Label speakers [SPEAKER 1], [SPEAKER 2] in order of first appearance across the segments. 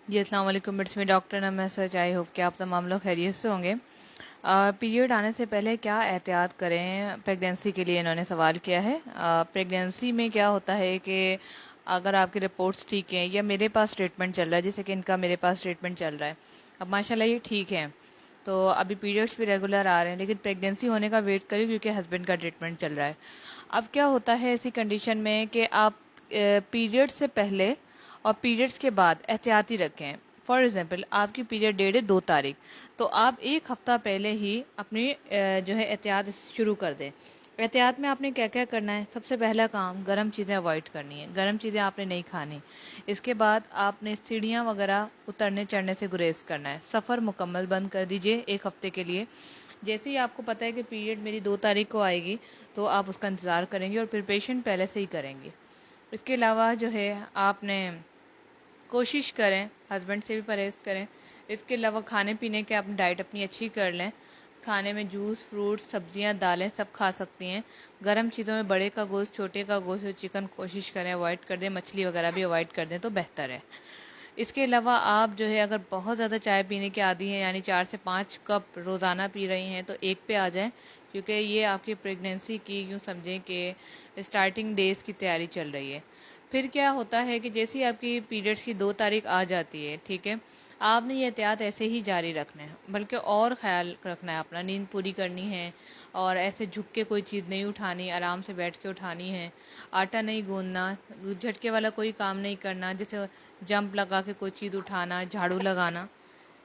[SPEAKER 1] जी अस्सलाम वालेकुम, it's me doctor नमः सच। आई होप कि आप तमाम लोग खैरियत से होंगे। पीरियड आने से पहले क्या एहतियात करें प्रेगनेंसी के लिए, इन्होंने सवाल किया है। प्रेगनेंसी में क्या होता है कि अगर आपकी रिपोर्ट्स ठीक हैं या मेरे पास ट्रीटमेंट चल रहा है, जैसे कि इनका मेरे पास ट्रीटमेंट चल रहा है, अब माशाल्लाह ये ठीक है, तो अभी पीरियड्स भी रेगुलर आ रहे हैं, लेकिन प्रेगनेंसी होने का वेट करें क्योंकि हस्बैंड का ट्रीटमेंट चल रहा है। अब क्या होता है ऐसी कंडीशन में कि आप पीरियड से पहले और पीरियड्स के बाद एहतियाती रखें। फॉर एग्ज़ाम्पल आपकी पीरियड डेट है 2 तारीख, तो आप एक हफ़्ता पहले ही अपनी जो है एहतियात शुरू कर दें। एहतियात में आपने क्या क्या करना है? सबसे पहला काम, गर्म चीज़ें अवॉइड करनी है, गर्म चीज़ें आपने नहीं खानी। इसके बाद आपने सीढ़ियाँ वगैरह उतरने चढ़ने से गुरेज करना है। सफ़र मुकम्मल बंद कर दीजिए एक हफ़्ते के लिए। जैसे ही आपको पता है कि पीरियड मेरी 2 तारीख को आएगी, तो आप उसका इंतज़ार करेंगे और प्रिपरेशन पहले से ही करेंगे। इसके अलावा जो है आपने कोशिश करें हस्बैंड से भी परहेज़ करें। इसके अलावा खाने पीने के आप डाइट अपनी अच्छी कर लें। खाने में जूस, फ्रूट्स, सब्जियां, दालें सब खा सकती हैं। गर्म चीज़ों में बड़े का गोश्त, छोटे का गोश्त और चिकन कोशिश करें अवॉइड कर दें। मछली वगैरह भी अवॉइड कर दें तो बेहतर है। इसके अलावा आप जो है अगर बहुत ज़्यादा चाय पीने के आदी हैं, यानी 4 से 5 कप रोज़ाना पी रही हैं, तो 1 पे आ जाएं, क्योंकि ये आपकी प्रेगनेंसी की यूँ समझें कि स्टार्टिंग डेज़ की तैयारी चल रही है। फिर क्या होता है कि जैसे ही आपकी पीरियड्स की 2 तारीख आ जाती है, ठीक है, आपने ये एहतियात ऐसे ही जारी रखना है, बल्कि और ख्याल रखना है अपना। नींद पूरी करनी है और ऐसे झुक के कोई चीज़ नहीं उठानी, आराम से बैठ के उठानी है। आटा नहीं गूंदना, झटके वाला कोई काम नहीं करना, जैसे जंप लगा के कोई चीज़ उठाना, झाड़ू लगाना,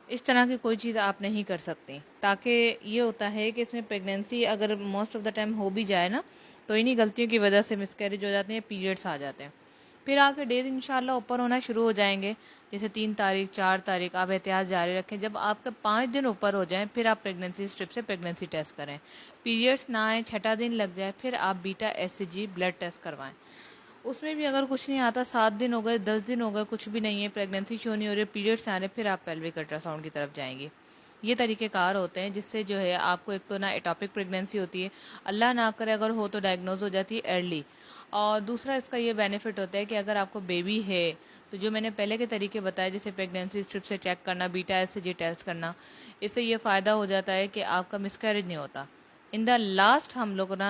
[SPEAKER 1] इस तरह की कोई चीज़ आप नहीं कर सकती। ताकि ये होता है कि इसमें प्रेगनेंसी अगर मोस्ट ऑफ द टाइम हो भी जाए ना, तो इन्हीं गलतियों की वजह से मिसकैरेज हो जाती हैं, पीरियड्स आ जाते हैं। फिर आके डेज इंशाल्लाह ऊपर होना शुरू हो जाएंगे। जैसे 3 तारीख, 4 तारीख आप एहतियात जारी रखें। जब आपके 5 दिन ऊपर हो जाएं, फिर आप प्रेगनेंसी स्ट्रिप से प्रेगनेंसी टेस्ट करें। पीरियड्स ना आए, 6ठा दिन लग जाए, फिर आप बीटा एससीजी ब्लड टेस्ट करवाएं। उसमें भी अगर कुछ नहीं आता, 7 दिन हो गए, 10 दिन हो गए, कुछ भी नहीं है, प्रेगनेंसी शो नहीं हो रही, पीरियड्स आ रहे, फिर आप पेल्विक अल्ट्रासाउंड की तरफ जाएंगे। ये तरीक़ेकार होते हैं जिससे जो है आपको एक तो ना एटॉपिक प्रेगनेंसी होती है, अल्लाह ना करे अगर हो तो डायग्नोज हो जाती है अर्ली। और दूसरा इसका ये बेनिफिट होता है कि अगर आपको बेबी है, तो जो मैंने पहले के तरीके बताए, जैसे प्रेगनेंसी स्ट्रिप से चेक करना, बीटा एसजी टेस्ट करना, इससे ये फ़ायदा हो जाता है कि आपका मिसकैरेज नहीं होता। इन द लास्ट हम लोग ना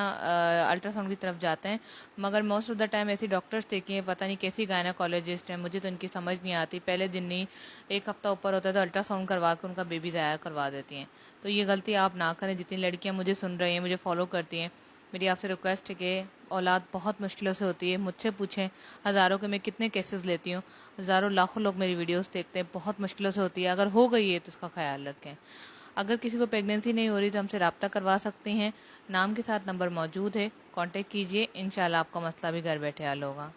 [SPEAKER 1] अल्ट्रासाउंड की तरफ जाते हैं, मगर मोस्ट ऑफ द टाइम ऐसी डॉक्टर्स देखी हैं, पता नहीं कैसी गायनाकोलॉजिस्ट हैं, मुझे तो इनकी समझ नहीं आती। पहले दिन नहीं, एक हफ्ता ऊपर होता है तो अल्ट्रासाउंड करवा के उनका बेबी ज़ाया करवा देती हैं। तो ये गलती आप ना करें। जितनी लड़कियां मुझे सुन रही हैं, मुझे फॉलो करती हैं, मेरी आपसे रिक्वेस्ट है कि औलाद बहुत मुश्किलों से होती है। मुझसे पूछें, हज़ारों के मैं कितने केसेस लेती हूँ, हज़ारों लाखों लोग मेरी वीडियोस देखते हैं, बहुत मुश्किलों से होती है। अगर हो गई है तो इसका ख्याल रखें। अगर किसी को प्रेगनेंसी नहीं हो रही तो हमसे रब्ता करवा सकती हैं। नाम के साथ नंबर मौजूद है, कांटेक्ट कीजिए, इंशाल्लाह आपका मसला भी घर बैठे हल होगा।